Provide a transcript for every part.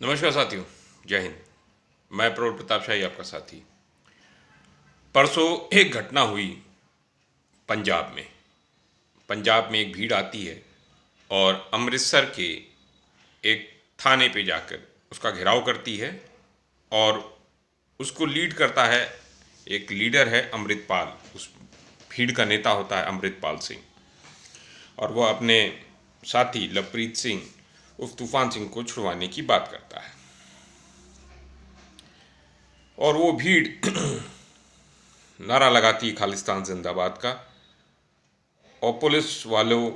नमस्कार साथियों, जय हिंद। मैं प्रौढ़ प्रताप शाही आपका साथी। परसों एक घटना हुई पंजाब में। पंजाब में एक भीड़ आती है और अमृतसर के एक थाने पे जाकर उसका घेराव करती है और उसको लीड करता है। एक लीडर है अमृतपाल, उस भीड़ का नेता होता है अमृतपाल सिंह, और वह अपने साथी लवप्रीत सिंह उस तूफान सिंह को छुड़वाने की बात करता है। और वो भीड़ नारा लगाती खालिस्तान जिंदाबाद का, और पुलिस वालों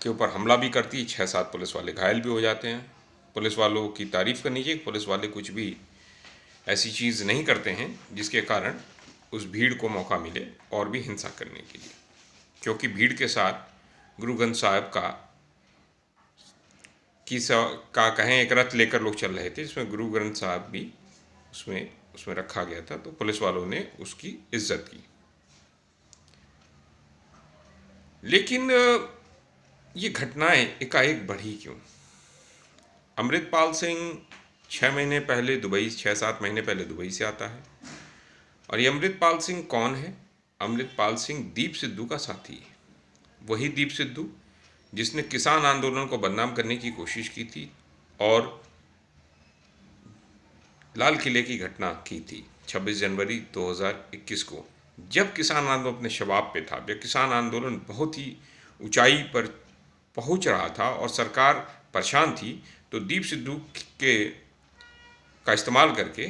के ऊपर हमला भी करती। 6-7 पुलिस वाले घायल भी हो जाते हैं। पुलिस वालों की तारीफ करनी चाहिए, पुलिस वाले कुछ भी ऐसी चीज़ नहीं करते हैं जिसके कारण उस भीड़ को मौका मिले और भी हिंसा करने के लिए, क्योंकि भीड़ के साथ गुरु ग्रंथ साहब का कहें एक रथ लेकर लोग चल रहे थे, जिसमें गुरु ग्रंथ साहब भी उसमें रखा गया था। तो पुलिस वालों ने उसकी इज्जत की। लेकिन ये घटनाएं एकाएक बढ़ी क्यों? अमृतपाल सिंह 6-7 महीने पहले दुबई से आता है। और ये अमृतपाल सिंह कौन है? अमृतपाल सिंह दीप सिद्धू का साथी है। वही दीप सिद्धू जिसने किसान आंदोलन को बदनाम करने की कोशिश की थी और लाल किले की घटना की थी 26 जनवरी 2021 को, जब किसान आंदोलन अपने शबाब पे था, जब किसान आंदोलन बहुत ही ऊंचाई पर पहुंच रहा था और सरकार परेशान थी। तो दीप सिद्धू का इस्तेमाल करके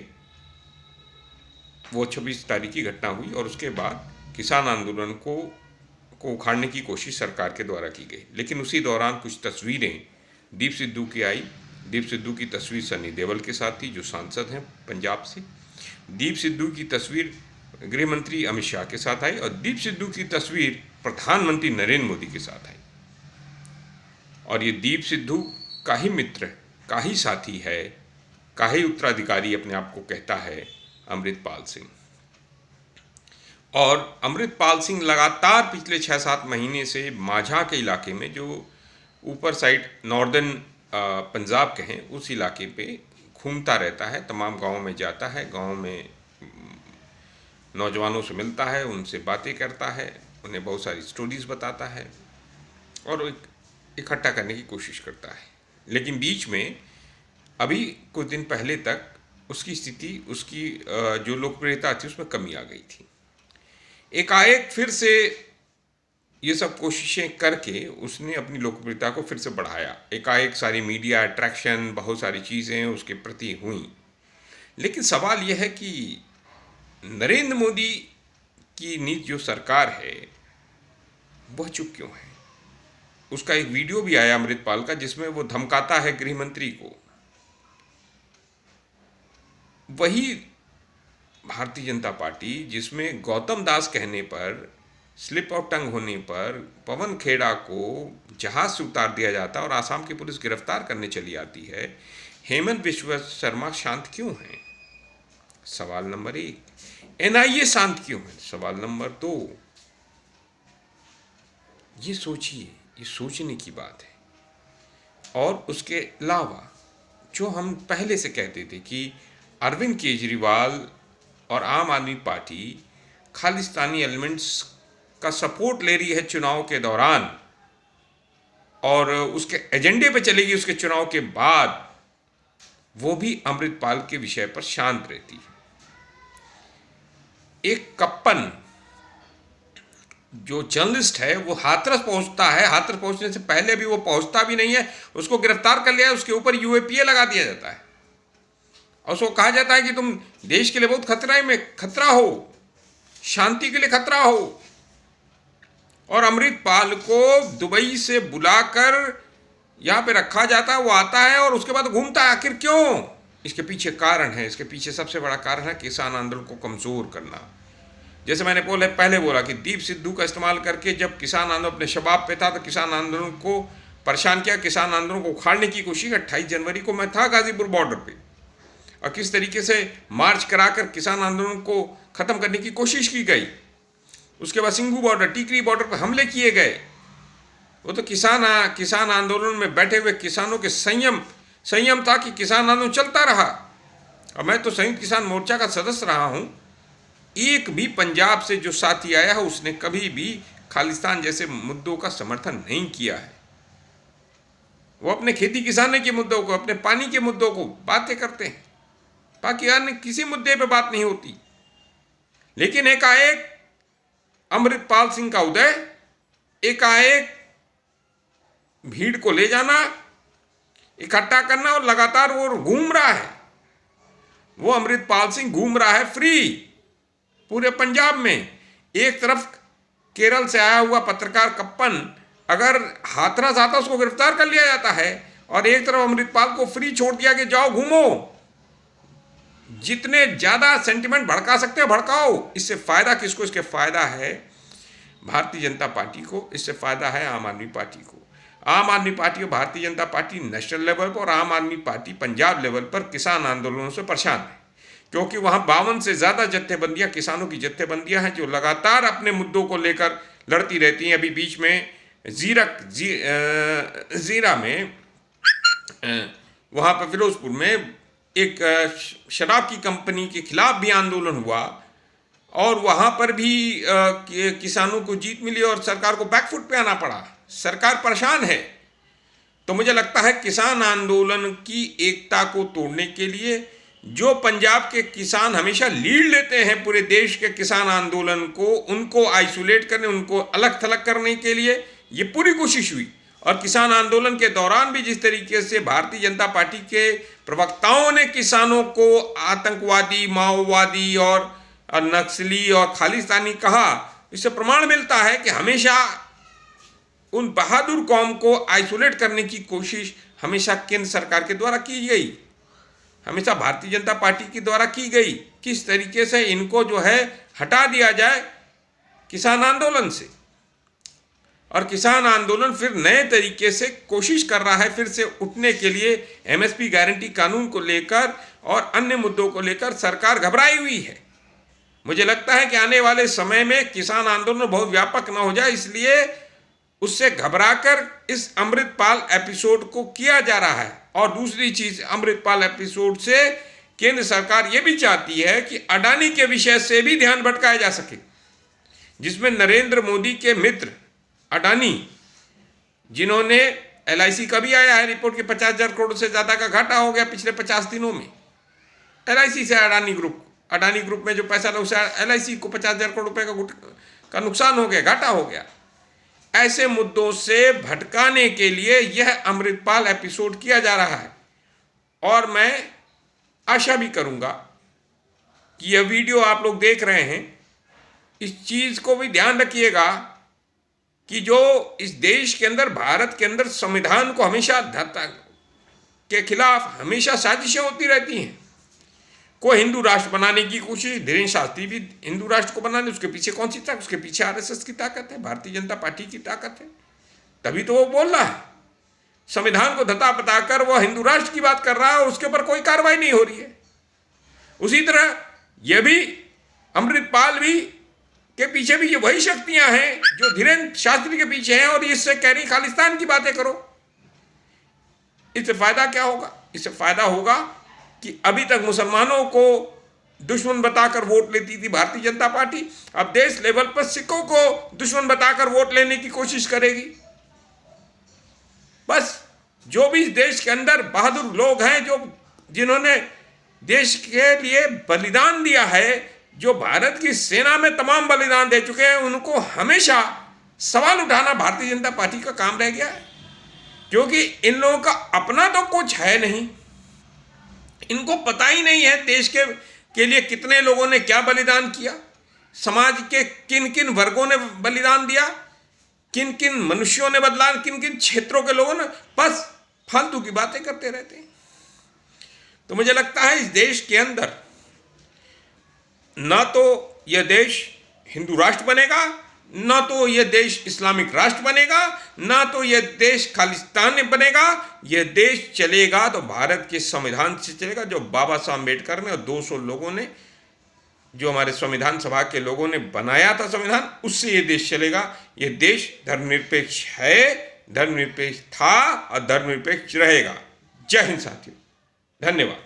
वो 26 तारीख की घटना हुई और उसके बाद किसान आंदोलन को उखाड़ने की कोशिश सरकार के द्वारा की गई। लेकिन उसी दौरान कुछ तस्वीरें दीप सिद्धू की आई। दीप सिद्धू की तस्वीर सनी देओल के साथ थी, जो सांसद हैं पंजाब से। दीप सिद्धू की तस्वीर गृह मंत्री अमित शाह के साथ आई और दीप सिद्धू की तस्वीर प्रधानमंत्री नरेंद्र मोदी के साथ आई। और ये दीप सिद्धू का ही मित्र, का ही साथी है, का ही उत्तराधिकारी अपने आप को कहता है अमृतपाल सिंह। और अमृतपाल सिंह लगातार पिछले 6-7 महीने से माझा के इलाके में, जो ऊपर साइड नॉर्दर्न पंजाब के हैं, उस इलाके पे घूमता रहता है। तमाम गांवों में जाता है, गांव में नौजवानों से मिलता है, उनसे बातें करता है, उन्हें बहुत सारी स्टोरीज बताता है और इकट्ठा करने की कोशिश करता है। लेकिन बीच में अभी कुछ दिन पहले तक उसकी स्थिति, उसकी जो लोकप्रियता थी, उसमें कमी आ गई थी। एकाएक फिर से ये सब कोशिशें करके उसने अपनी लोकप्रियता को फिर से बढ़ाया। एकाएक सारी मीडिया अट्रैक्शन, बहुत सारी चीज़ें उसके प्रति हुई। लेकिन सवाल यह है कि नरेंद्र मोदी की नीति, जो सरकार है, वह चुप क्यों है? उसका एक वीडियो भी आया अमृतपाल का, जिसमें वो धमकाता है गृह मंत्री को। वही भारतीय जनता पार्टी जिसमें गौतम दास कहने पर, स्लिप ऑफ टंग होने पर पवन खेड़ा को जहाज से उतार दिया जाता और आसाम की पुलिस गिरफ्तार करने चली आती है, हेमंत बिश्व शर्मा शांत क्यों है? सवाल नंबर 1। एनआईए शांत क्यों है? सवाल नंबर 2। ये सोचिए, ये सोचने की बात है। और उसके अलावा जो हम पहले से कहते थे कि अरविंद केजरीवाल और आम आदमी पार्टी खालिस्तानी एलिमेंट्स का सपोर्ट ले रही है चुनाव के दौरान और उसके एजेंडे पे चलेगी उसके चुनाव के बाद, वो भी अमृतपाल के विषय पर शांत रहती है। एक कप्पन जो जर्नलिस्ट है वो हाथरस पहुंचता है, हाथरस पहुंचने से पहले भी वो पहुंचता भी नहीं है, उसको गिरफ्तार कर लिया है, उसके ऊपर यूएपीए लगा दिया जाता है और उसको कहा जाता है कि तुम देश के लिए बहुत खतरा हो, शांति के लिए खतरा हो। और अमृतपाल को दुबई से बुलाकर यहाँ पे रखा जाता है, वो आता है और उसके बाद घूमता है। आखिर क्यों? इसके पीछे कारण है, इसके पीछे सबसे बड़ा कारण है किसान आंदोलन को कमज़ोर करना। जैसे मैंने पहले बोला कि दीप सिद्धू का इस्तेमाल करके जब किसान आंदोलन अपने शबाब पे था तो किसान आंदोलन को परेशान किया, किसान आंदोलन को उखाड़ने की कोशिश। 28 जनवरी को मैं था गाजीपुर बॉर्डर पे और किस तरीके से मार्च कराकर किसान आंदोलन को ख़त्म करने की कोशिश की गई। उसके बाद सिंघू बॉर्डर, टीकरी बॉर्डर पर हमले किए गए। वो तो किसान आंदोलन में बैठे हुए किसानों के संयम संयम था कि किसान आंदोलन चलता रहा। और मैं तो संयुक्त किसान मोर्चा का सदस्य रहा हूँ। एक भी पंजाब से जो साथी आया है उसने कभी भी खालिस्तान जैसे मुद्दों का समर्थन नहीं किया है। वो अपने खेती किसानी के मुद्दों को, अपने पानी के मुद्दों को बातें करते हैं, बाकी अन्य किसी मुद्दे पे बात नहीं होती। लेकिन एकाएक अमृतपाल सिंह का उदय, एकाएक भीड़ को ले जाना, इकट्ठा करना, और लगातार वो घूम रहा है। वो अमृतपाल सिंह घूम रहा है फ्री पूरे पंजाब में। एक तरफ केरल से आया हुआ पत्रकार कप्पन अगर हाथरस आता उसको गिरफ्तार कर लिया जाता है, और एक तरफ अमृतपाल को फ्री छोड़ दिया कि जाओ घूमो। जितने ज्यादा सेंटिमेंट भड़का सकते हो भड़काओ। इससे फायदा किसको? इसके फायदा है भारतीय जनता पार्टी को, इससे फायदा है आम आदमी पार्टी को। आम आदमी पार्टी और Bharatiya Janata party national level पर, और आम आदमी पार्टी पंजाब लेवल पर किसान आंदोलनों से परेशान है, क्योंकि वहां 52 से ज्यादा जत्थेबंदियां, किसानों की जत्थेबंदियां हैं जो लगातार अपने मुद्दों को लेकर लड़ती रहती हैं। अभी बीच में जीरा में, वहां पर फिरोजपुर में एक शराब की कंपनी के खिलाफ भी आंदोलन हुआ, और वहां पर भी किसानों को जीत मिली और सरकार को बैकफुट पे आना पड़ा। सरकार परेशान है। तो मुझे लगता है किसान आंदोलन की एकता को तोड़ने के लिए जो पंजाब के किसान हमेशा लीड लेते हैं पूरे देश के किसान आंदोलन को, उनको आइसोलेट करने, उनको अलग थलग करने के लिए ये पूरी कोशिश हुई। और किसान आंदोलन के दौरान भी जिस तरीके से भारतीय जनता पार्टी के प्रवक्ताओं ने किसानों को आतंकवादी, माओवादी और नक्सली और खालिस्तानी कहा, इससे प्रमाण मिलता है कि हमेशा उन बहादुर कौम को आइसोलेट करने की कोशिश हमेशा केंद्र सरकार के द्वारा की गई, हमेशा भारतीय जनता पार्टी के द्वारा की गई। किस तरीके से इनको जो है हटा दिया जाए किसान आंदोलन से, और किसान आंदोलन फिर नए तरीके से कोशिश कर रहा है फिर से उठने के लिए। एमएसपी गारंटी कानून को लेकर और अन्य मुद्दों को लेकर सरकार घबराई हुई है। मुझे लगता है कि आने वाले समय में किसान आंदोलन बहुत व्यापक ना हो जाए, इसलिए उससे घबराकर इस अमृतपाल एपिसोड को किया जा रहा है। और दूसरी चीज, अमृतपाल एपिसोड से केंद्र सरकार ये भी चाहती है कि अडानी के विषय से भी ध्यान भटकाया जा सके, जिसमें नरेंद्र मोदी के मित्र अडानी, जिन्होंने LIC का भी आया है रिपोर्ट के 50,000 करोड़ से ज्यादा का घाटा हो गया पिछले 50 दिनों में। LIC से अडानी ग्रुप में जो पैसा था उसे LIC को 50,000 करोड़ रुपए का नुकसान हो गया, घाटा हो गया। ऐसे मुद्दों से भटकाने के लिए यह अमृतपाल एपिसोड किया जा रहा है। और मैं आशा भी करूंगा कि यह वीडियो आप लोग देख रहे हैं, इस चीज को भी ध्यान रखिएगा कि जो इस देश के अंदर, भारत के अंदर संविधान को हमेशा के खिलाफ हमेशा साजिशें होती रहती हैं। कोई हिंदू राष्ट्र बनाने की कोशिश, धीरेन्द्र शास्त्री भी हिंदू राष्ट्र को बनाने, उसके पीछे कौन सी ताकत? उसके पीछे RSS की ताकत है, भारतीय जनता पार्टी की ताकत है, तभी तो वो बोल रहा है। संविधान को धता पताकर वो हिंदू राष्ट्र की बात कर रहा है और उसके ऊपर कोई कार्रवाई नहीं हो रही है। उसी तरह यह भी अमृतपाल भी के पीछे भी ये वही शक्तियां हैं जो धीरेन्द्र शास्त्री के पीछे हैं, और इससे कह रही खालिस्तान की बातें करो। इससे फायदा क्या होगा? इससे फायदा होगा कि अभी तक मुसलमानों को दुश्मन बताकर वोट लेती थी भारतीय जनता पार्टी, अब देश लेवल पर सिखों को दुश्मन बताकर वोट लेने की कोशिश करेगी। बस जो भी इस देश के अंदर बहादुर लोग हैं, जो जिन्होंने देश के लिए बलिदान दिया है, जो भारत की सेना में तमाम बलिदान दे चुके हैं, उनको हमेशा सवाल उठाना भारतीय जनता पार्टी का काम रह गया है। क्योंकि इन लोगों का अपना तो कुछ है नहीं, इनको पता ही नहीं है देश के लिए कितने लोगों ने क्या बलिदान किया, समाज के किन किन वर्गों ने बलिदान दिया, किन किन मनुष्यों ने बलिदान, किन किन क्षेत्रों के लोगों ने, बस फालतू की बातें करते रहते हैं। तो मुझे लगता है इस देश के अंदर ना तो यह देश हिंदू राष्ट्र बनेगा, ना तो यह देश इस्लामिक राष्ट्र बनेगा, ना तो यह देश खालिस्तान बनेगा। यह देश चलेगा तो भारत के संविधान से चलेगा, जो बाबा साहब अम्बेडकर ने और 200 लोगों ने, जो हमारे संविधान सभा के लोगों ने बनाया था संविधान, उससे यह देश चलेगा। यह देश धर्मनिरपेक्ष है, धर्मनिरपेक्ष था और धर्मनिरपेक्ष रहेगा। जय हिंद साथियों, धन्यवाद।